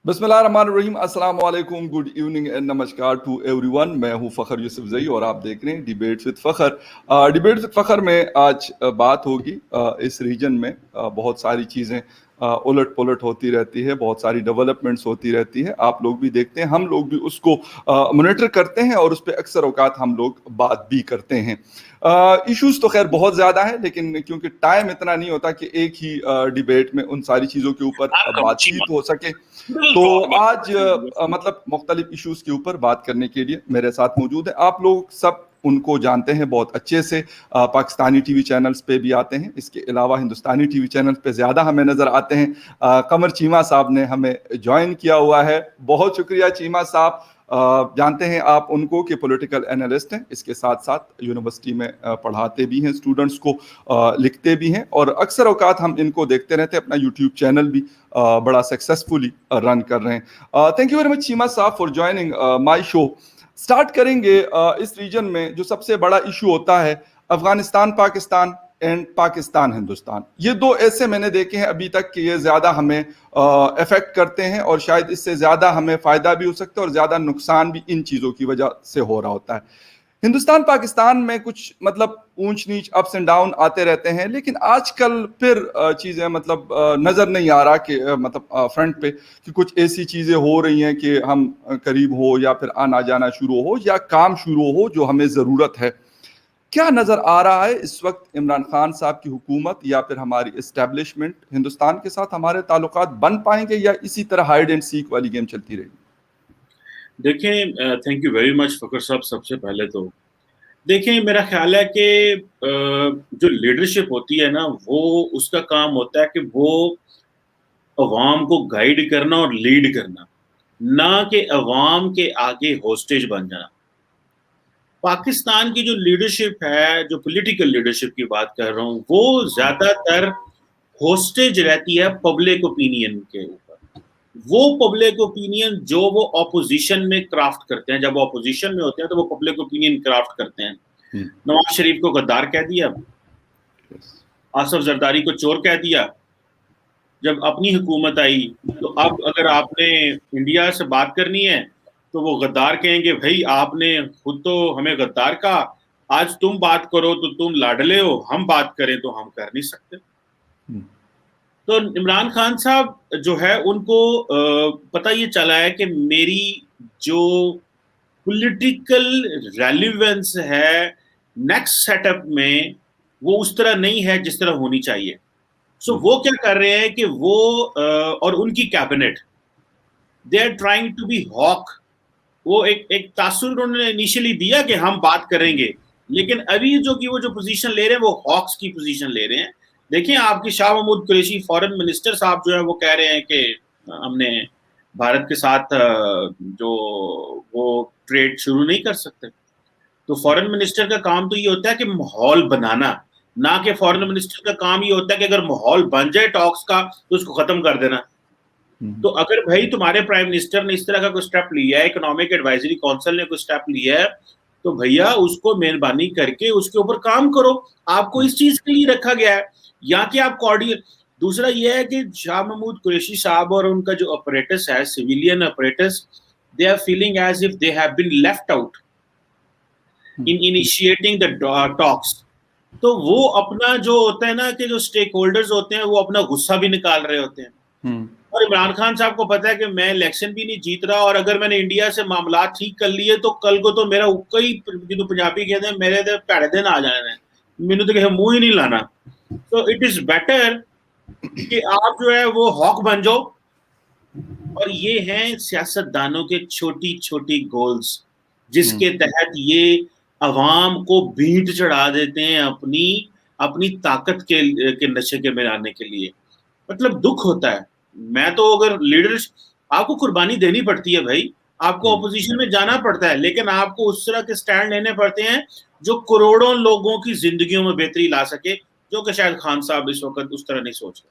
बिस्मिल्लाहिर्रहमानिर्रहीम, अस्सलाम वालेकुम, गुड इवनिंग एंड नमस्कार टू एवरीवन। मैं हूं फ़खर यूसुफजई और आप देख रहे हैं debates with Fakhar. Debates with Fakhar में आज बात होगी इस रीजन में बहुत सारी चीज़ें उलट पुलट होती रहती है, बहुत सारी डेवलपमेंट्स होती रहती है। आप लोग भी देखते हैं, हम लोग भी उसको मॉनिटर करते हैं और उस पर अक्सर औकात हम लोग बात भी करते हैं। इश्यूज तो खैर बहुत ज़्यादा है, लेकिन क्योंकि टाइम इतना नहीं होता कि एक ही डिबेट में उन सारी चीज़ों के ऊपर बातचीत हो सके, तो आज मतलब मुख्तलिफ इश्यूज के ऊपर बात करने के लिए मेरे साथ मौजूद है। आप लोग सब उनको जानते हैं बहुत अच्छे से, पाकिस्तानी टीवी चैनल्स पे भी आते हैं, इसके अलावा हिंदुस्तानी टीवी चैनल्स पे ज़्यादा हमें नज़र आते हैं। कमर चीमा साहब ने हमें ज्वाइन किया हुआ है, बहुत शुक्रिया चीमा साहब। जानते हैं आप उनको कि पॉलिटिकल एनालिस्ट हैं, इसके साथ साथ यूनिवर्सिटी में पढ़ाते भी हैं, स्टूडेंट्स को लिखते भी हैं, और अक्सर औकात हम इनको देखते रहते हैं। अपना यूट्यूब चैनल भी बड़ा सक्सेसफुली रन कर रहे हैं। Thank you very much Cheema साहब for joining my show. Start करेंगे इस रीजन में जो सबसे बड़ा इशू होता है, अफगानिस्तान पाकिस्तान एंड पाकिस्तान हिंदुस्तान। ये दो ऐसे मैंने देखे हैं अभी तक कि ये ज़्यादा हमें इफेक्ट करते हैं, और शायद इससे ज़्यादा हमें फ़ायदा भी हो सकता है और ज़्यादा नुकसान भी इन चीज़ों की वजह से हो रहा होता है। हिंदुस्तान पाकिस्तान में कुछ मतलब ऊंच नीच अप्स एंड डाउन आते रहते हैं, लेकिन आजकल फिर चीज़ें मतलब नज़र नहीं आ रहा कि मतलब फ्रंट पे कि कुछ ऐसी चीज़ें हो रही हैं कि हम करीब हो या फिर आना जाना शुरू हो या काम शुरू हो जो हमें ज़रूरत है। क्या नज़र आ रहा है इस वक्त इमरान खान साहब की हुकूमत या फिर हमारी इस्टेब्लिशमेंट हिंदुस्तान के साथ हमारे ताल्लुकात बन पाएंगे या इसी तरह हाइड एंड सीक वाली गेम चलती रहेगी? देखें, thank you very much Fakhar साहब। सबसे पहले तो देखें, मेरा ख्याल है कि जो लीडरशिप होती है ना, वो उसका काम होता है कि वो अवाम को गाइड करना और लीड करना, ना कि अवाम के आगे होस्टेज बन जाना। पाकिस्तान की जो लीडरशिप है, जो पॉलिटिकल लीडरशिप की बात कर रहा हूँ, वो ज़्यादातर होस्टेज रहती है पब्लिक ओपिनियन के ऊपर। वो पब्लिक ओपिनियन जो वो ऑपोजिशन में क्राफ्ट करते हैं, जब वो ऑपोजिशन में होते हैं तो वो पब्लिक ओपिनियन क्राफ्ट करते हैं। नवाज शरीफ को गद्दार कह दिया, आसफ जरदारी को चोर कह दिया। जब अपनी हुकूमत आई तो अब अगर आपने इंडिया से बात करनी है तो वो गद्दार कहेंगे, भाई आपने खुद तो हमें गद्दार कहा, आज तुम बात करो तो तुम लाडले हो, हम बात करें तो हम कर नहीं सकते। तो इमरान खान साहब जो है उनको पता ये चला है कि मेरी जो पॉलिटिकल रेलिवेंस है नेक्स्ट सेटअप में, वो उस तरह नहीं है जिस तरह होनी चाहिए। सो वो क्या कर रहे हैं कि वो और उनकी cabinet, they are trying to be hawk. वो एक तासुर उन्होंने इनिशियली दिया कि हम बात करेंगे, लेकिन अभी वो जो पोजीशन ले रहे हैं वो हॉक्स की पोजीशन ले रहे हैं। देखिए, आपकी शाह महमूद कुरैशी फॉरेन मिनिस्टर साहब जो है वो कह रहे हैं कि हमने भारत के साथ जो वो ट्रेड शुरू नहीं कर सकते। तो फॉरेन मिनिस्टर का काम तो ये होता है कि माहौल बनाना, ना कि फॉरेन मिनिस्टर का काम ये होता है कि अगर माहौल बन जाए टॉक्स का तो उसको खत्म कर देना। तो अगर भाई तुम्हारे प्राइम मिनिस्टर ने इस तरह का कोई स्टेप लिया है, इकोनॉमिक एडवाइजरी काउंसिल ने कोई स्टेप लिया है, तो भैया उसको मेहरबानी करके उसके ऊपर काम करो। आपको इस चीज के लिए रखा गया है, या कि आप कॉर्डियल। दूसरा यह है कि शाह महमूद कुरैशी साहब और उनका जो ऑपरेटर्स है, civilian operators, they are feeling as if they have been left out in initiating the talks. तो वो अपना जो होता है ना कि जो स्टेक होल्डर्स होते हैं वो अपना गुस्सा भी निकाल रहे होते हैं। और इमरान खान साहब को पता है कि मैं इलेक्शन भी नहीं जीत रहा, और अगर मैंने इंडिया से मामला ठीक कर लिए तो कल को तो मेरा कई जो पंजाबी कहते हैं मेरे तो भैड़े दिन आ जाने, मैंने तो कहीं मुंह ही नहीं लाना। तो इट इज बेटर कि आप जो है वो हॉक बन जाओ। और ये हैं सियासतदानों के छोटी छोटी गोल्स, जिसके तहत ये अवाम को भीट चढ़ा देते हैं अपनी अपनी ताकत के नशे के में आने के लिए। मतलब दुख होता है। मैं तो अगर लीडर्स, आपको कुर्बानी देनी पड़ती है भाई, आपको ऑपोजिशन में जाना पड़ता है, लेकिन आपको उस तरह के स्टैंड लेने पड़ते हैं जो करोड़ों लोगों की जिंदगियों में बेहतरी ला सके, जो कि शायद खान साहब इस वक्त उस तरह नहीं सोच रहे।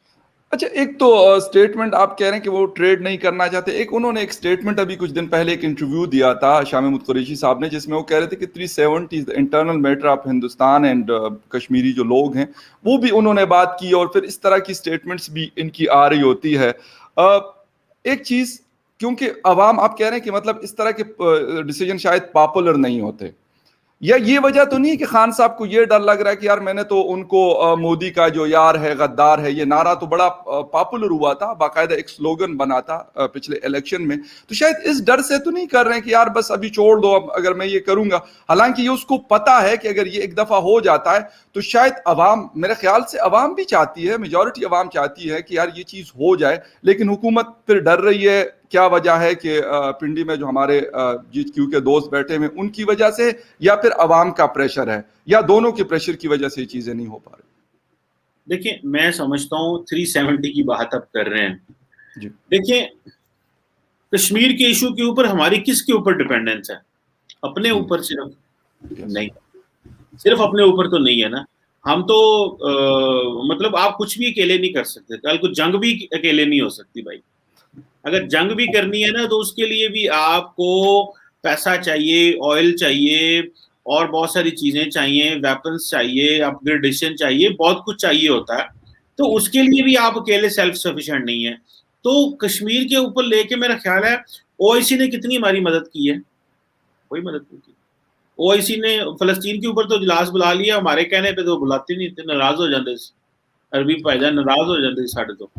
अच्छा, एक तो स्टेटमेंट आप कह रहे हैं कि वो ट्रेड नहीं करना चाहते, एक उन्होंने एक स्टेटमेंट अभी कुछ दिन पहले एक इंटरव्यू दिया था शाह महमूद कुरैशी साहब ने, जिसमें वो कह रहे थे कि 370 internal matter of Hindustan and Kashmiri जो लोग हैं वो भी उन्होंने बात की, और फिर इस तरह की स्टेटमेंट्स भी इनकी आ रही होती है। एक चीज़ क्योंकि अवाम, आप कह रहे हैं कि मतलब इस तरह के डिसीजन शायद पॉपुलर नहीं होते, या ये वजह तो नहीं कि खान साहब को ये डर लग रहा है कि यार मैंने तो उनको मोदी का जो यार है गद्दार है, ये नारा तो बड़ा पॉपुलर हुआ था, बाकायदा एक स्लोगन बना था पिछले इलेक्शन में, तो शायद इस डर से तो नहीं कर रहे हैं कि यार बस अभी छोड़ दो, अब अगर मैं ये करूंगा। हालांकि ये उसको पता है कि अगर ये एक दफा हो जाता है तो शायद अवाम, मेरे ख्याल से अवाम भी चाहती है, मेजॉरिटी अवाम चाहती है कि यार ये चीज हो जाए, लेकिन हुकूमत फिर डर रही है। क्या वजह है कि पिंडी में जो हमारे GQ के दोस्त बैठे हुए उनकी वजह से, या फिर अवाम का प्रेशर है, या दोनों के प्रेशर की वजह से ये चीजें नहीं हो पा रही? देखिए, मैं समझता हूँ 370 की बात आप कर रहे हैं। जी। देखिए, कश्मीर के इशू के ऊपर हमारी किसके ऊपर डिपेंडेंस है? अपने ऊपर सिर्फ? नहीं, सिर्फ अपने ऊपर तो नहीं है ना। हम तो मतलब आप कुछ भी अकेले नहीं कर सकते, कल को जंग भी अकेले नहीं हो सकती भाई। अगर जंग भी करनी है ना तो उसके लिए भी आपको पैसा चाहिए, ऑयल चाहिए और बहुत सारी चीजें चाहिए, वेपन्स चाहिए, अपग्रेडेशन चाहिए, बहुत कुछ चाहिए होता है। तो उसके लिए भी आप अकेले सेल्फ सफिशिएंट नहीं है। तो कश्मीर के ऊपर लेके मेरा ख्याल है ओआईसी ने कितनी हमारी मदद की है? कोई मदद नहीं की। ओआईसी ने फलस्तीन के ऊपर तो इजलास बुला लिया, हमारे कहने पे तो बुलाते नहीं थे, नाराज हो जाते। अरबी भाईजान नाराज हो जाते साढ़े। तो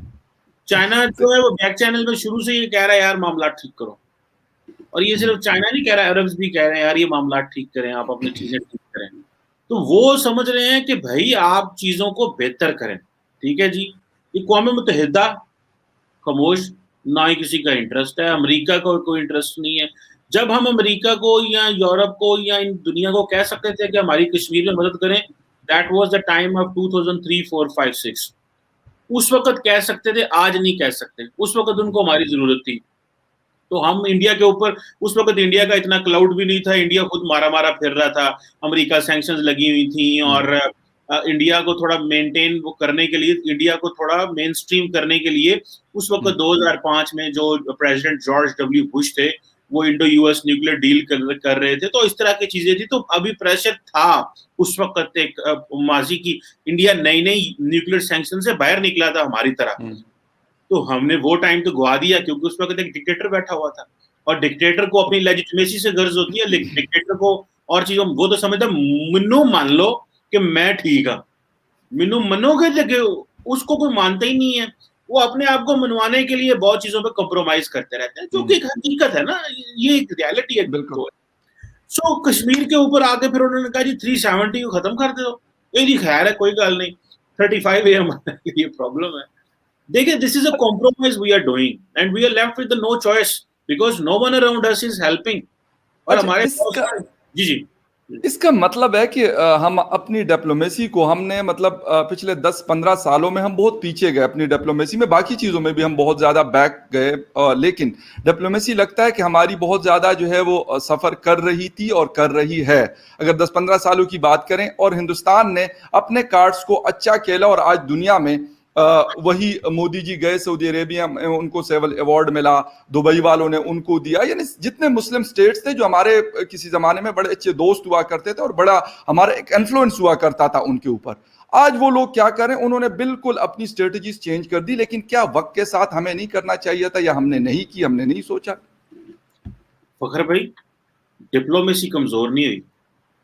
चाइना जो है वो बैक चैनल में शुरू से ये कह रहा है यार मामला ठीक करो, और ये सिर्फ चाइना नहीं कह रहा है, अरब्स भी कह रहे हैं यार ये मामला ठीक करें, आप अपनी चीजें ठीक करें। तो वो समझ रहे हैं कि भाई आप चीजों को बेहतर करें। ठीक है जी, अक़वाम मुत्तहिदा खामोश, ना ही किसी का इंटरेस्ट है, अमेरिका को कोई इंटरेस्ट नहीं है। जब हम अमेरिका को या यूरोप को या इन दुनिया को कह सकते थे कि हमारी कश्मीर में मदद करें, that was the time of 2003, 4, 5, 6। उस वक्त कह सकते थे, आज नहीं कह सकते। उस वक्त उनको हमारी जरूरत थी। तो हम इंडिया के ऊपर, उस वक्त इंडिया का इतना क्लाउड भी नहीं था, इंडिया खुद मारा मारा फिर रहा था, अमेरिका सैंक्शंस लगी हुई थी, और इंडिया को थोड़ा मेंटेन वो करने के लिए, इंडिया को थोड़ा मेन स्ट्रीम करने के लिए उस वक्त 2005 में जो प्रेसिडेंट जॉर्ज डब्ल्यू बुश थे वो इंडो यूएस न्यूक्लियर डील कर रहे थे। तो इस तरह की चीजें थी। तो अभी प्रेशर था उस वक्त एक माजी की, इंडिया नई नई न्यूक्लियर सैंक्शन से बाहर निकला था हमारी तरह। तो हमने वो टाइम तो गवा दिया, क्योंकि उस वक्त एक डिक्टेटर बैठा हुआ था, और डिक्टेटर को अपनी लेजिटिमेसी से गर्ज होती है, लेकिन डिक्टेटर को और चीजों, वो तो समझता मन्नू मान लो कि मैं ठीक हूं, मिनू मनोगे लगे, उसको कोई मानता ही नहीं है। वो अपने आप को मनवाने के लिए बहुत चीजों पे कॉम्प्रोमाइज करते रहते हैं, जो कि एक हकीकत है ना, ये एक रियलिटी है। बिल्कुल। सो कश्मीर के ऊपर आके फिर उन्होंने कहा जी 370 को खत्म कर दो। ये जी खैर है, कोई गल नहीं, 35 है हमारे लिए प्रॉब्लम है। देखिए, this is a compromise we are doing and we are left with no choice because no one around us is helping. और अच्छा, हमारे जी इसका मतलब है कि हम अपनी डिप्लोमेसी को, हमने मतलब पिछले 10-15 सालों में हम बहुत पीछे गए अपनी डिप्लोमेसी में, बाकी चीज़ों में भी हम बहुत ज़्यादा बैक गए, लेकिन डिप्लोमेसी लगता है कि हमारी बहुत ज़्यादा जो है वो सफ़र कर रही थी और कर रही है, अगर 10-15 सालों की बात करें। और हिंदुस्तान ने अपने कार्ड्स को अच्छा खेला, और आज दुनिया में वही मोदी जी गए सऊदी अरेबिया में, उनको सेवल अवार्ड मिला, दुबई वालों ने उनको दिया, यानी जितने मुस्लिम स्टेट्स थे जो हमारे किसी जमाने में बड़े अच्छे दोस्त हुआ करते थे और बड़ा हमारा एक इन्फ्लुएंस हुआ करता था उनके ऊपर, आज वो लोग क्या करें, उन्होंने बिल्कुल अपनी स्ट्रेटजीज चेंज कर दी। लेकिन क्या वक्त के साथ हमें नहीं करना चाहिए था, या हमने नहीं की, हमने नहीं सोचा? फखर भाई, डिप्लोमेसी कमजोर नहीं हुई,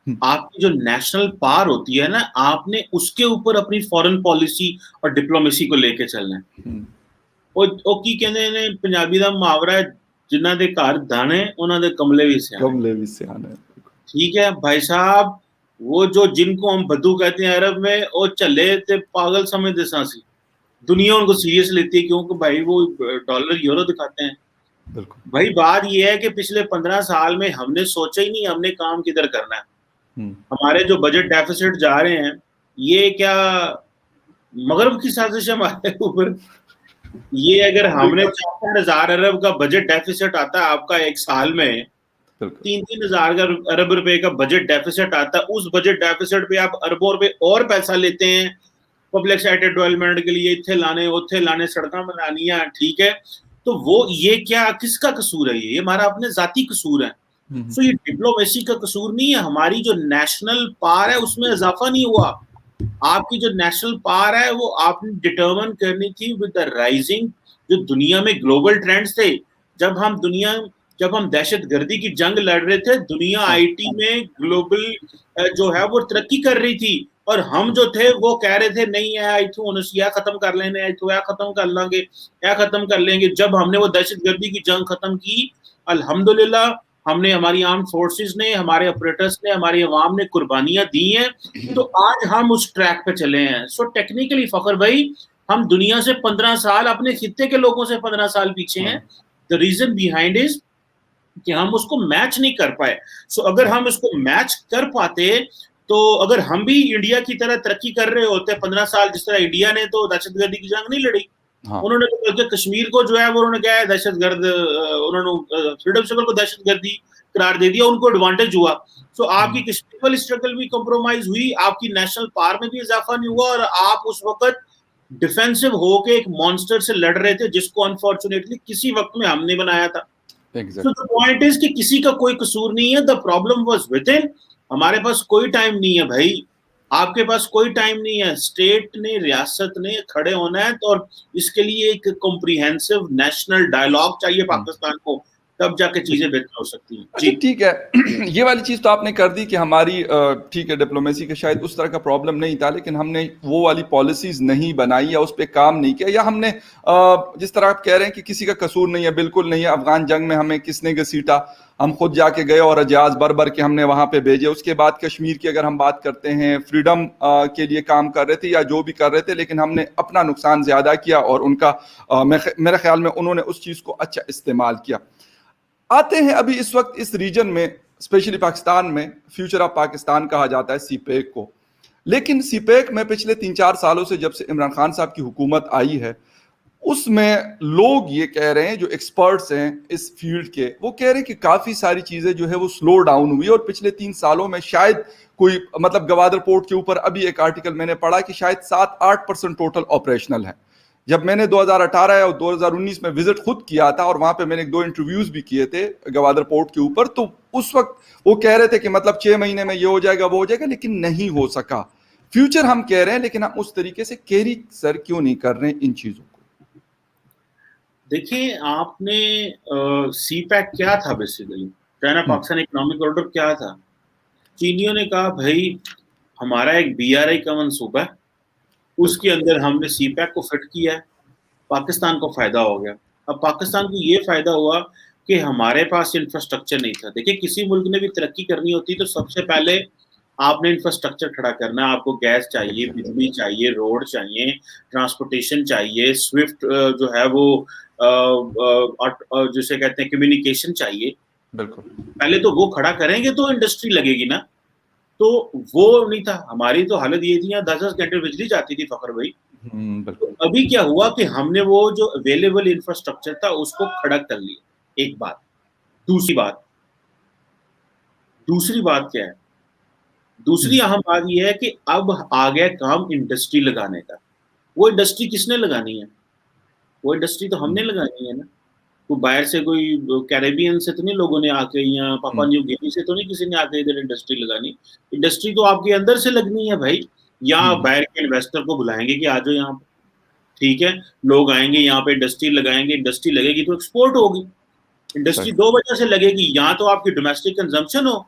आपकी जो नेशनल पावर होती है ना, आपने उसके ऊपर अपनी फॉरेन पॉलिसी और डिप्लोमेसी को लेके चलना है। ਉਹ ਕੀ ਕਹਿੰਦੇ ਨੇ, ਪੰਜਾਬੀ ਦਾ ਮੁਹਾਵਰਾ ਹੈ, ਜਿਨ੍ਹਾਂ ਦੇ ਘਰ ਦਾਣੇ ਉਹਨਾਂ ਦੇ ਕਮਲੇ भी सियाने। ठीक है भाई साहब, वो जो जिनको हम बद्दू कहते हैं अरब में, वो चले ते पागल समझते सासी, दुनिया उनको सीरियस लेती है, क्योंकि भाई वो डॉलर यूरो दिखाते हैं। भाई बात ये है कि पिछले 15 साल में हमने सोचा ही नहीं हमने काम किधर करना है। हमारे जो बजट डेफिसिट जा रहे हैं, ये क्या मगरब की साजिश है हमारे ऊपर? ये अगर हमने 4,000 अरब का बजट डेफिसिट आता है आपका एक साल में, 3,000 अरब रुपए का बजट डेफिसिट आता है, उस बजट डेफिसिट पे आप अरबों रुपए और पैसा लेते हैं पब्लिक सेक्टर डेवलपमेंट के लिए, इत्थे लाने उत्थे लाने, सड़कें बनानी है, ठीक है। तो वो ये क्या, किसका कसूर है? ये हमारा अपने जाती कसूर है। सो ये डिप्लोमेसी का कसूर नहीं है, हमारी जो नेशनल पावर है उसमें इजाफा नहीं हुआ। आपकी जो नेशनल पावर है वो आपने डिटरमिन करनी थी विद द राइजिंग, जो दुनिया में ग्लोबल ट्रेंड्स थे, जब हम दहशतगर्दी की जंग लड़ रहे थे, दुनिया आईटी में ग्लोबल जो है वो तरक्की कर रही थी, और हम जो थे वो कह रहे थे नहीं है या खत्म कर लेने, या खत्म कर लेंगे, या खत्म कर लेंगे। जब हमने वो दहशतगर्दी की जंग खत्म की, अल्हम्दुलिल्लाह, हमने, हमारी आर्म फोर्सेस ने, हमारे ऑपरेटर्स ने, हमारी अवाम ने कुर्बानियां दी हैं, तो आज हम उस ट्रैक पे चले हैं। सो टेक्निकली फखर भाई, हम दुनिया से 15 साल, अपने खित्ते के लोगों से 15 साल पीछे हैं। द रीजन बिहाइंड इज कि हम उसको मैच नहीं कर पाए। सो अगर हम उसको मैच कर पाते, तो अगर हम भी इंडिया की तरह तरक्की कर रहे होते 15 साल, जिस तरह इंडिया ने तो दहशतगर्दी की जंग नहीं लड़ी, उन्होंने तो बल्कि कश्मीर को जो है वो उन्होंने क्या है दहशतगर्द, उन्होंने फ्रीडम स्ट्रगल को दहशतगर्दी करार दे दिया, उनको एडवांटेज हुआ। सो आपकी कश्मीर वाली स्ट्रगल भी कॉम्प्रोमाइज हुई, आपकी नेशनल पावर में भी इजाफा नहीं हुआ, और आप उस वक्त डिफेंसिव होके एक मॉन्स्टर से लड़ रहे थे, जिसको अनफॉर्चुनेटली किसी वक्त में हमने बनाया था। So the point is कि किसी का कोई कसूर नहीं है, द प्रॉब्लम वाज विदिन। हमारे पास कोई टाइम नहीं है भाई, आपके पास कोई टाइम नहीं है। स्टेट ने, रियासत ने खड़े होना है, तो और इसके लिए एक कॉम्प्रिहेंसिव नेशनल डायलॉग चाहिए पाकिस्तान को, तब जाके चीजें बेहतर हो सकती हैं। अच्छा ठीक है, ये वाली चीज तो आपने कर दी कि हमारी ठीक है डिप्लोमेसी का शायद उस तरह का प्रॉब्लम नहीं था, लेकिन हमने वो वाली पॉलिसीज नहीं बनाई या उस पर काम नहीं किया, या हमने जिस तरह आप कह रहे हैं कि किसी का कसूर नहीं है, बिल्कुल नहीं है। अफगान जंग में हमें किसने घसीटा, हम खुद जाके गए और अजाज भर के हमने वहां पे भेजे। उसके बाद कश्मीर की अगर हम बात करते हैं, फ्रीडम के लिए काम कर रहे थे या जो भी कर रहे थे, लेकिन हमने अपना नुकसान ज्यादा किया और उनका मेरे ख्याल में उन्होंने उस चीज को अच्छा इस्तेमाल किया। आते हैं अभी इस वक्त इस रीजन में, स्पेशली पाकिस्तान में, फ्यूचर ऑफ पाकिस्तान कहा जाता है सीपेक को, लेकिन सीपेक में पिछले 3-4 सालों से जब से इमरान खान साहब की हुकूमत आई है, उसमें लोग ये कह रहे हैं, जो एक्सपर्ट्स हैं इस फील्ड के, वो कह रहे हैं कि काफी सारी चीजें जो है वो स्लो डाउन हुई, और पिछले 3 सालों में शायद कोई, मतलब गवादर पोर्ट के ऊपर अभी एक आर्टिकल मैंने पढ़ा कि शायद 7-8% टोटल ऑपरेशनल है। जब मैंने 2018 और 2019 में विजिट खुद किया था, और वहां पे मैंने 2 इंटरव्यूज भी किए थे गवादर पोर्ट के ऊपर, तो उस वक्त वो कह रहे थे कि मतलब 6 महीने में ये हो जाएगा वो हो जाएगा, लेकिन नहीं हो सका। फ्यूचर हम कह रहे हैं, लेकिन हम उस तरीके से कैरी सर क्यों नहीं कर रहे हैं इन चीजों को? देखिए, आपने सीपैक क्या था basically, China Pakistan economic corridor क्या था? चीनियों ने कहा भाई हमारा एक BRI का मंसूबा है, उसके अंदर हमने सीपैक को फिट किया है, पाकिस्तान को फायदा हो गया। अब पाकिस्तान को ये फायदा हुआ कि हमारे पास इंफ्रास्ट्रक्चर नहीं था। देखिए, किसी मुल्क ने भी तरक्की करनी होती तो सबसे पहले आपने इंफ्रास्ट्रक्चर खड़ा करना है। आपको गैस चाहिए, बिजली चाहिए, रोड चाहिए, ट्रांसपोर्टेशन चाहिए, स्विफ्ट जो है वो जिसे कहते हैं कम्युनिकेशन चाहिए। बिल्कुल, पहले तो वो खड़ा करेंगे तो इंडस्ट्री लगेगी ना, तो वो नहीं था। हमारी तो हालत ये थी, यहाँ 10-10 घंटे बिजली जाती थी फखर भाई। तो अभी क्या हुआ कि हमने वो जो अवेलेबल इंफ्रास्ट्रक्चर था उसको खड़ा कर लिया, एक बात। दूसरी बात क्या है? दूसरी अहम बात यह है कि अब आ गया काम इंडस्ट्री लगाने का। वो इंडस्ट्री किसने लगानी है? वो इंडस्ट्री तो हमने लगानी है ना। तो बाहर से कोई कैरेबियन से तो नहीं लोगों ने आके, या पापा न्यू गिनी से तो नहीं किसी ने आके इधर इंडस्ट्री लगानी। इंडस्ट्री तो आपके अंदर से लगनी है भाई। या बाहर के इन्वेस्टर को बुलाएंगे कि आ जाओ यहाँ पे, ठीक है, लोग आएंगे यहाँ पे, इंडस्ट्री लगाएंगे, इंडस्ट्री लगेगी तो एक्सपोर्ट होगी। इंडस्ट्री 2 वजह से लगेगी, यहाँ तो आपकी डोमेस्टिक कंजम्पशन हो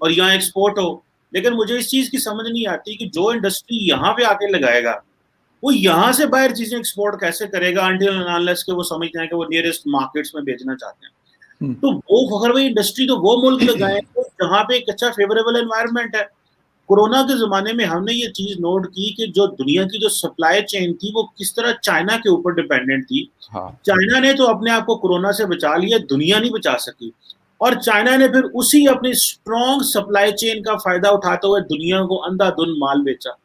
और यहाँ एक्सपोर्ट हो। लेकिन मुझे इस चीज की समझ नहीं आती कि जो इंडस्ट्री यहाँ पे आके लगाएगा वो यहाँ से बाहर चीजें एक्सपोर्ट कैसे करेगा, अनटिल अनलेस के वो समझते हैं कि वो नियरेस्ट मार्केट्स में बेचना चाहते हैं। तो वो फखर भाई इंडस्ट्री तो वो मुल्क लगाए जहाँ पे एक अच्छा फेवरेबल एनवायरनमेंट है। कोरोना के जमाने में हमने ये चीज नोट की कि जो दुनिया की जो सप्लाई चेन थी वो किस तरह चाइना के ऊपर डिपेंडेंट थी। चाइना ने तो अपने आप को कोरोना से बचा लिया, दुनिया नहीं बचा सकी, और चाइना ने फिर उसी अपनी स्ट्रॉन्ग सप्लाई चेन का फायदा उठाते हुए दुनिया को अंधाधुंध माल बेचा।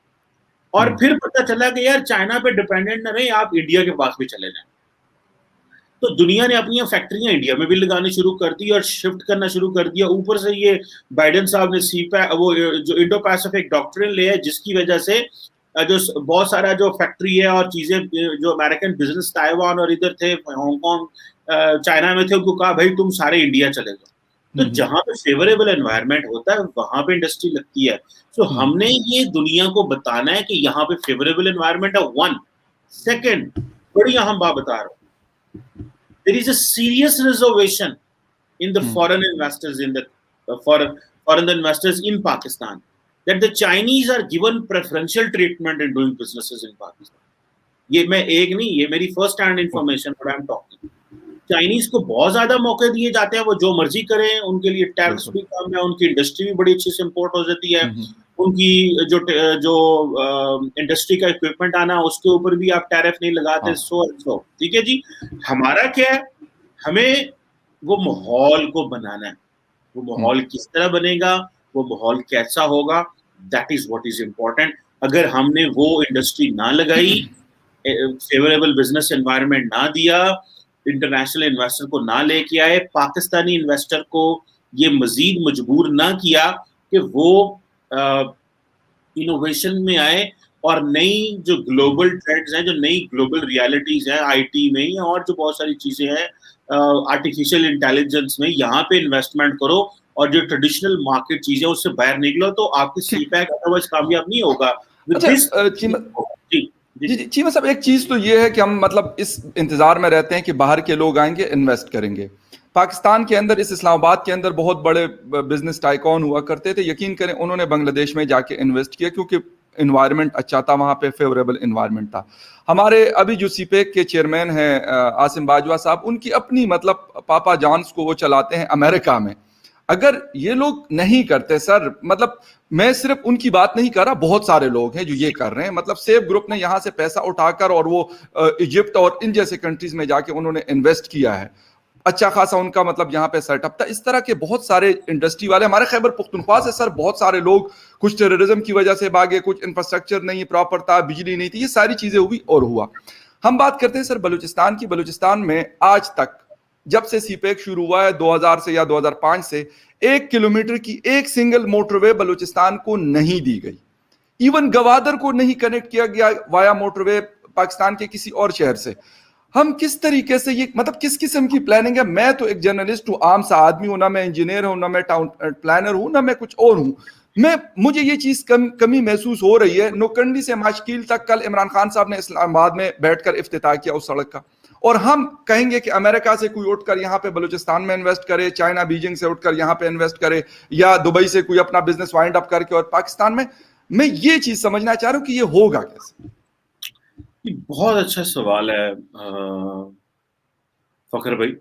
और फिर पता चला कि यार चाइना पे डिपेंडेंट न रहे, आप इंडिया के पास भी चले जाएं। तो दुनिया ने अपनी फैक्ट्रियां इंडिया में भी लगानी शुरू कर दी और शिफ्ट करना शुरू कर दिया। ऊपर से ये बाइडेन साहब ने वो जो इंडो पैसिफिक डॉक्ट्रिन ले है, जिसकी वजह से जो बहुत सारा जो फैक्ट्री है और चीजें जो अमेरिकन बिजनेस ताइवान और इधर थे, हांगकांग, चाइना में थे, उनको कहा भाई तुम सारे इंडिया चले जाओ। तो जहां पे फेवरेबल एनवायरनमेंट होता है वहां पे इंडस्ट्री लगती है। तो हमने ये दुनिया को बताना है कि यहाँ पे फेवरेबल एनवायरनमेंट है। 1 सेकेंड, बड़ी अहम बात बता रहा हूँ, there is a serious reservation in the foreign investors foreign investors in Pakistan, that the Chinese are given preferential treatment in doing businesses in Pakistan. ये मैं एक नहीं, ये मेरी first hand information what I'm talking. Chinese को बहुत ज्यादा मौके दिए जाते हैं, वो जो मर्जी करें, उनके लिए टैक्स भी कम है, उनकी इंडस्ट्री भी बड़ी अच्छी से इम्पोर्ट हो जाती है, उनकी जो इंडस्ट्री का इक्विपमेंट आना उसके ऊपर भी आप टैरिफ नहीं लगाते, सो ठीक है जी। हमारा क्या है, हमें वो माहौल को बनाना है, वो माहौल किस तरह बनेगा, वो माहौल कैसा होगा, that is what is important. अगर हमने वो इंडस्ट्री ना लगाई, फेवरेबल बिजनेस एनवायरनमेंट ना दिया, इंटरनेशनल इन्वेस्टर को ना लेके आए, पाकिस्तानी इन्वेस्टर को ये मजीद मजबूर ना किया कि वो इनोवेशन में आए और नई जो ग्लोबल ट्रेंड्स हैं, जो नई ग्लोबल रियलिटीज हैं आईटी में या और जो बहुत सारी चीजें हैं आर्टिफिशियल इंटेलिजेंस में, यहाँ पे इन्वेस्टमेंट करो और जो ट्रेडिशनल मार्केट चीजें उससे बाहर निकलो, तो आपकी सीपैक अदरवाइज कामयाब नहीं होगा। जी चीमा साहब, एक चीज तो ये है कि हम मतलब इस इंतजार में रहते हैं कि बाहर के लोग आएंगे, इन्वेस्ट करेंगे। पाकिस्तान के अंदर, इस इस्लामाबाद के अंदर बहुत बड़े बिजनेस टाइकॉन हुआ करते थे, यकीन करें उन्होंने बांग्लादेश में जाके इन्वेस्ट किया क्योंकि इन्वायरमेंट अच्छा था, वहाँ पे फेवरेबल इन्वायरमेंट था। हमारे अभी जो सीपेक के चेयरमैन हैं आसिम बाजवा साहब, उनकी अपनी मतलब पापा जॉन्स को वो चलाते हैं अमेरिका में। अगर ये लोग नहीं करते सर, मतलब मैं सिर्फ उनकी बात नहीं कर रहा, बहुत सारे लोग हैं जो ये कर रहे हैं। मतलब सेफ ग्रुप ने यहाँ से पैसा उठाकर और वो इजिप्ट और इन जैसे कंट्रीज में जाके उन्होंने इन्वेस्ट किया है, अच्छा खासा उनका मतलब यहाँ पे सेटअप था। इस तरह के बहुत सारे इंडस्ट्री वाले हमारे खैबर पख्तूनख्वा से सर बहुत सारे लोग, कुछ टेररिज्म की वजह से भागे, कुछ इंफ्रास्ट्रक्चर नहीं प्रॉपर था, बिजली नहीं थी, ये सारी चीजें हुई और हुआ। हम बात करते हैं सर बलूचिस्तान की। बलूचिस्तान में आज तक जब से सीपेक शुरू हुआ है 2000 से या 2005 से 1 किलोमीटर की एक सिंगल मोटरवे बलूचिस्तान को नहीं दी गई। इवन गवादर को नहीं कनेक्ट किया गया वाया मोटरवे पाकिस्तान के किसी और शहर से। हम किस तरीके से ये मतलब किस किस्म की प्लानिंग है? मैं तो एक जर्नलिस्ट हूं, आम सा आदमी हूं, ना मैं इंजीनियर हूं, ना मैं टाउन प्लानर हूं, ना मैं कुछ और हूं। मुझे ये चीज कमी महसूस हो रही है। नोकंडी से माशकील तक कल इमरान खान साहब ने इस्लामाबाद में बैठकर इफ्तिताह किया उस सड़क का, और हम कहेंगे कि अमेरिका से कोई उठकर यहाँ पे बलूचिस्तान में इन्वेस्ट करे, चाइना बीजिंग से उठकर यहाँ पे इन्वेस्ट करे, या दुबई से कोई अपना बिजनेस वाइंड अप करके और पाकिस्तान में। मैं ये चीज समझना चाह रहा हूँ कि ये होगा कैसे। बहुत अच्छा सवाल है फखर भाई।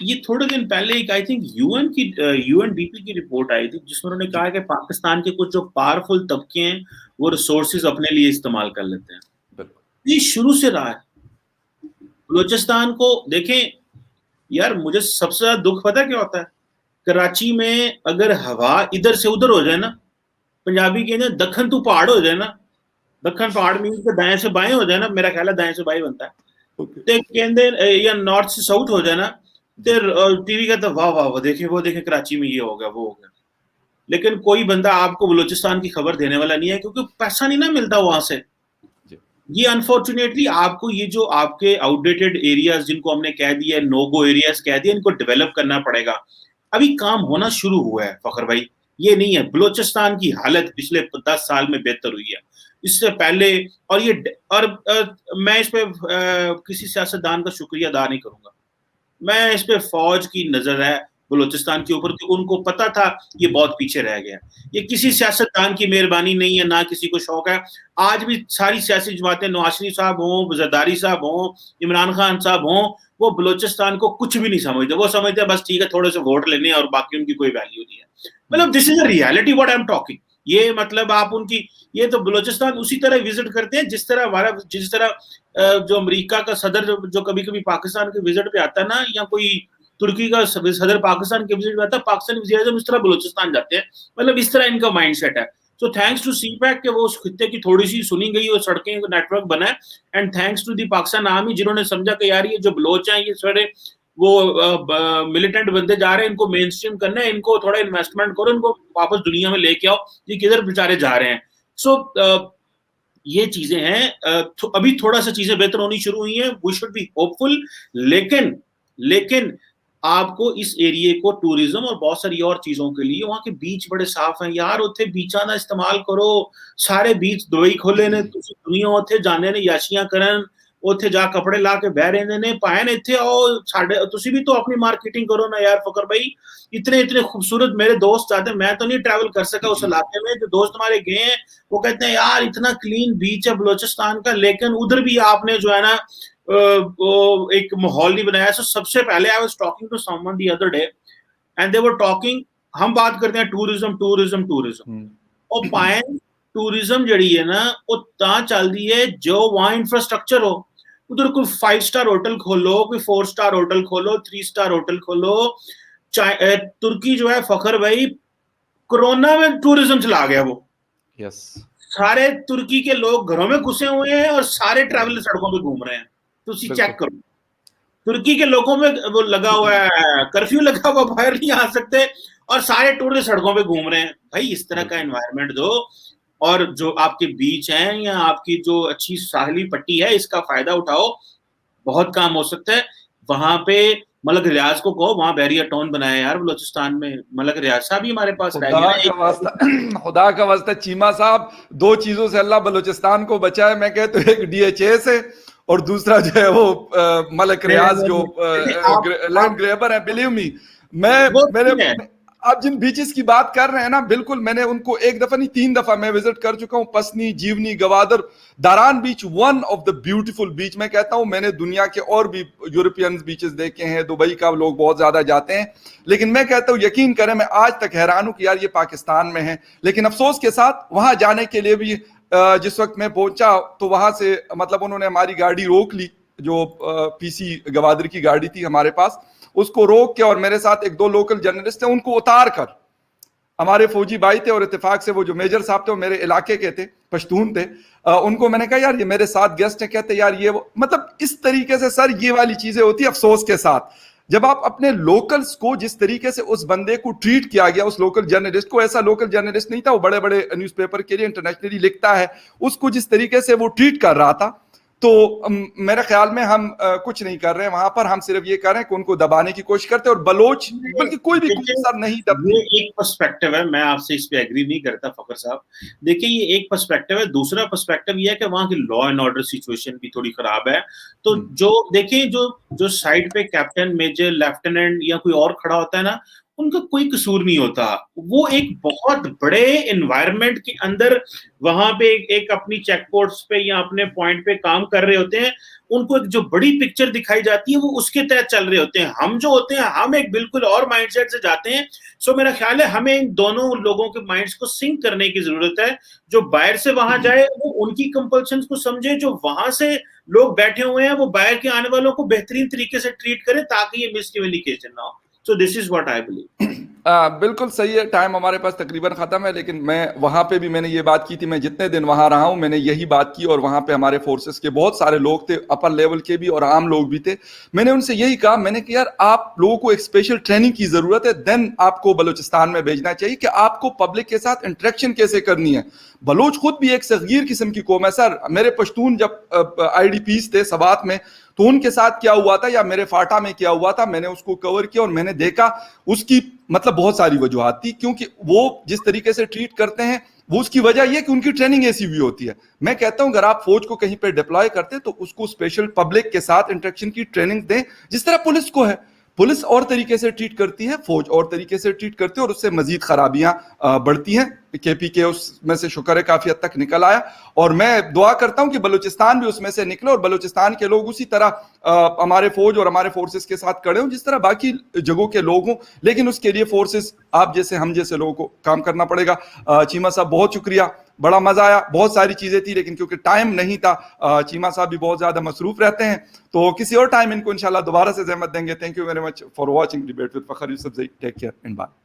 ये थोड़े दिन पहले एक आई थिंक यूएनडीपी की रिपोर्ट आई थी जिसमें उन्होंने कहा कि पाकिस्तान के कुछ जो पावरफुल तबके हैं वो रिसोर्सेज अपने लिए इस्तेमाल कर लेते हैं। ये शुरू से रहा है। बलूचिस्तान को देखें यार, मुझे सबसे ज्यादा दुख पता क्या होता है, कराची में अगर हवा इधर से उधर हो जाए ना, पंजाबी कहते हैं दखन तू पहाड़ हो जाए ना, दखन पहाड़ मीन के दाएं से बाएं हो जाए ना, मेरा ख्याल है दाएं से बाएं बनता है, तो कहते या नॉर्थ से साउथ हो जाए ना, तो टीवी कहता वाह वाह वो देखे कराची में ये हो गया वो हो गया। लेकिन कोई बंदा आपको बलूचिस्तान की खबर देने वाला नहीं है क्योंकि पैसा नहीं ना मिलता वहां से। ये अनफॉर्चुनेटली आपको ये जो आपके आउटडेटेड एरियाज जिनको हमने कह दिया नो गो एरियाज कह दिया, इनको डेवलप करना पड़ेगा। अभी काम होना शुरू हुआ है फखर भाई, ये नहीं है। बलूचिस्तान की हालत पिछले 10 साल में बेहतर हुई है इससे पहले, और मैं इस पे किसी सियासतदान का शुक्रिया अदा नहीं करूंगा। मैं इस पे फौज की नजर है बलूचिस्तान के ऊपर, क्योंकि उनको पता था ये बहुत पीछे रह गया। ये किसी सियासतदान की मेहरबानी नहीं है, ना किसी को शौक है। आज भी सारी सियासी जमातें, नवाज शरीफ साहब हों, जरदारी साहब हों, इमरान खान साहब हों, वो बलूचिस्तान को कुछ भी नहीं समझते। वो समझते बस ठीक है थोड़े से वोट लेने और बाकी उनकी कोई वैल्यू नहीं है। मतलब this is a reality what I am talking. ये मतलब आप उनकी ये तो बलूचिस्तान उसी तरह विजिट करते हैं जिस तरह जो अमेरिका का सदर जो कभी कभी पाकिस्तान के विजिट पे आता है ना, या कोई तुर्की का सदर पाकिस्तान के विजिट पे आता है, पाकिस्तानी वज़ीर-ए-आज़म इस तरह बलूचिस्तान जाते हैं। मतलब इस तरह इनका माइंडसेट है। सो थैंक्स टू सीपैक के वो उस खित्ते की थोड़ी सी सुनी गई और सड़कें का नेटवर्क बना है, and thanks to the Pakistan army जिन्होंने समझा कि यार ये जो बलोच हैं ये सारे वो मिलिटेंट बंदे जा रहे हैं, इनको मेन स्ट्रीम करना है, इनको थोड़ा इन्वेस्टमेंट करो, इनको वापस दुनिया में लेके आओ, ये किधर बेचारे जा रहे हैं। सो ये चीजें हैं। अभी थोड़ा सा चीजें बेहतर होनी शुरू हुई हैं, वी शुड बी होपफुल। लेकिन आपको इस एरिया को टूरिज्म और बहुत सारी और चीजों के लिए वहां के बीच बड़े साफ हैं यार, उत्थे बीचा ना इस्तेमाल करो। सारे बीच दुबई खोले ने, दुनिया उत्थे जाने ने याशियां करन, ਉੱਥੇ ਜਾ ਕੱਪੜੇ ਲਾ ਕੇ ਬਹਿ ਰਹਿੰਦੇ ਨੇ ਭਾਵੇਂ ਇੱਥੇ ਆਓ ਸਾਡੇ ਤੁਸੀਂ ਵੀ तो अपनी मार्केटिंग करो ना यार फखर भाई इतने इतने खूबसूरत मेरे दोस्त आते हैं मैं तो नहीं ट्रैवल कर सका उस इलाके में जो दोस्त हमारे गए हैं वो कहते हैं यार इतना क्लीन बीच है बलोचिस्तान का लेकिन उधर भी आपने जो है ना वो एक माहौल नहीं बनाया सो सबसे पहले I was talking to someone the other day and they were talking हम बात करते हैं टूरिज्म और पाए टूरिज्म जड़ी है ना वो ता चलती है जो वहां इंफ्रास्ट्रक्चर हो उधर कोई 5 स्टार होटल खोलो कोई 4 स्टार होटल खोलो 3 स्टार होटल खोलो तुर्की जो है फखर भाई कोरोना में टूरिज्म चला गया वो यस सारे तुर्की के लोग घरों में घुसे हुए हैं और सारे ट्रैवल सड़कों पे घूम रहे हैं तो उसी चेक करो तुर्की के लोगों में वो लगा हुआ है कर्फ्यू लगा हुआ बाहर नहीं आ सकते और सारे टूरिस्ट सड़कों पे घूम रहे हैं भाई इस तरह का एनवायरनमेंट दो और जो आपके बीच हैं या आपकी जो अच्छी साहली पट्टी है इसका फायदा उठाओ बहुत काम हो सकता है वहां पे मलक रियाज को कहो वहां बैरियर टाउन बनाया यार बलोचिस्तान में मलक रियाज साहब भी हमारे पास खुदा का वास्ता चीमा साहब 2 चीजों से अल्लाह बलोचिस्तान को बचाए मैं कहता हूँ एक DHS है और दूसरा जो है वो मलक रियाज जो लैंड ग्रेबर है बिलीव मी मेरे आप जिन बीचेस की बात कर रहे हैं ना बिल्कुल मैंने उनको 1 दफा नहीं 3 दफा मैं विजिट कर चुका हूं पसनी जीवनी गवादर दारान बीच वन ऑफ द ब्यूटीफुल बीच मैं कहता हूं मैंने दुनिया के और भी यूरोपियन बीचेस देखे हैं दुबई का लोग बहुत ज्यादा जाते हैं लेकिन मैं कहता हूं यकीन करें मैं आज तक हैरान हूं कि यार ये पाकिस्तान में है लेकिन अफसोस के साथ वहां जाने के लिए भी जिस वक्त मैं पहुंचा तो वहां से मतलब उन्होंने हमारी गाड़ी रोक ली जो PC गवादर की गाड़ी थी हमारे पास उसको रोक के और मेरे साथ 1-2 लोकल जर्नलिस्ट थे उनको उतार कर हमारे फौजी भाई थे और इत्तेफाक से वो जो मेजर साहब थे वो मेरे इलाके के थे पश्तून थे उनको मैंने कहा यार ये मेरे साथ गेस्ट है कहते यार ये वो मतलब इस तरीके से सर ये वाली चीजें होती है अफसोस के साथ जब आप अपने लोकल्स को जिस तरीके से उस बंदे को ट्रीट किया गया उस लोकल जर्नलिस्ट को ऐसा लोकल जर्नलिस्ट नहीं था वो बड़े बड़े न्यूज़पेपर के लिए इंटरनेशनली लिखता है उसको जिस तरीके से वो ट्रीट कर रहा था तो मेरे ख्याल में हम कुछ नहीं कर रहे हैं वहां पर हम सिर्फ ये कर रहे हैं कि उनको दबाने की कोशिश करते हैं और बलोच बल्कि कोई भी सर नहीं दबते ये एक पर्सपेक्टिव है मैं आपसे इस पे एग्री नहीं करता फखर साहब देखिए ये एक पर्सपेक्टिव है दूसरा पर्सपेक्टिव ये है कि वहां की लॉ एंड ऑर्डर सिचुएशन भी थोड़ी खराब है तो जो देखिए जो साइड पे कैप्टन मेजर लेफ्टिनेंट या कोई और खड़ा होता है ना उनका कोई कसूर नहीं होता वो एक बहुत बड़े एनवायरनमेंट के अंदर वहां पे एक अपनी चेक पोस्ट पे या अपने पॉइंट पे काम कर रहे होते हैं उनको एक जो बड़ी पिक्चर दिखाई जाती है वो उसके तहत चल रहे होते हैं हम जो होते हैं हम एक बिल्कुल और माइंडसेट से जाते हैं सो मेरा ख्याल है हमें इन दोनों लोगों के माइंड्स को सिंक करने की जरूरत है जो बाहर से वहां जाए वो उनकी कंपल्शंस को समझे जो वहां से लोग बैठे हुए हैं वो बाहर के आने वालों को बेहतरीन तरीके से ट्रीट करें ताकि ये मिसकम्युनिकेशन ना हो So this is what I believe. बिल्कुल सही है टाइम हमारे पास तकरीबन खत्म है लेकिन मैं वहां पे भी मैंने ये बात की थी मैं जितने दिन वहां रहा हूं मैंने यही बात की और वहां पे हमारे फोर्सेस के बहुत सारे लोग थे अपर लेवल के भी और आम लोग भी थे मैंने उनसे यही कहा मैंने कि यार आप लोगों को एक स्पेशल ट्रेनिंग की जरूरत है देन आपको बलूचिस्तान में भेजना चाहिए कि आपको पब्लिक के साथ इंटरेक्शन कैसे करनी है बलोच खुद भी एक सगीर किस्म की कौम है सर मेरे पश्तून जब IDPs थे सवात में तो उनके साथ क्या हुआ था या मेरे फाटा में क्या हुआ था मैंने उसको कवर किया और मैंने देखा उसकी मतलब बहुत सारी वजूहात थी क्योंकि वो जिस तरीके से ट्रीट करते हैं वो उसकी वजह यह कि उनकी ट्रेनिंग ऐसी भी होती है मैं कहता हूं अगर आप फौज को कहीं पे डिप्लॉय करते तो उसको स्पेशल पब्लिक के साथ इंटरेक्शन की ट्रेनिंग दें जिस तरह पुलिस को है पुलिस और तरीके से ट्रीट करती है फौज और तरीके से ट्रीट करती है और उससे मजीद खराबियां बढ़ती हैं KPK उसमें से शुक्र है काफी हद तक निकल आया और मैं दुआ करता हूं कि बलूचिस्तान भी उसमें से निकले और बलूचिस्तान के लोग उसी तरह हमारे फौज और हमारे फोर्सेस के साथ खड़े हों जिस तरह बाकी जगहों के लोग हों लेकिन उसके लिए फोर्सेस आप जैसे हम जैसे लोगों को काम करना पड़ेगा चीमा साहब बहुत शुक्रिया बड़ा मजा आया बहुत सारी चीजें थी लेकिन क्योंकि टाइम नहीं था चीमा साहब भी बहुत ज्यादा मसरूफ रहते हैं तो किसी और टाइम इनको इंशाल्लाह दोबारा से ज़हमत देंगे thank you very much for watching debate with Fakhar Yousafzai take care and bye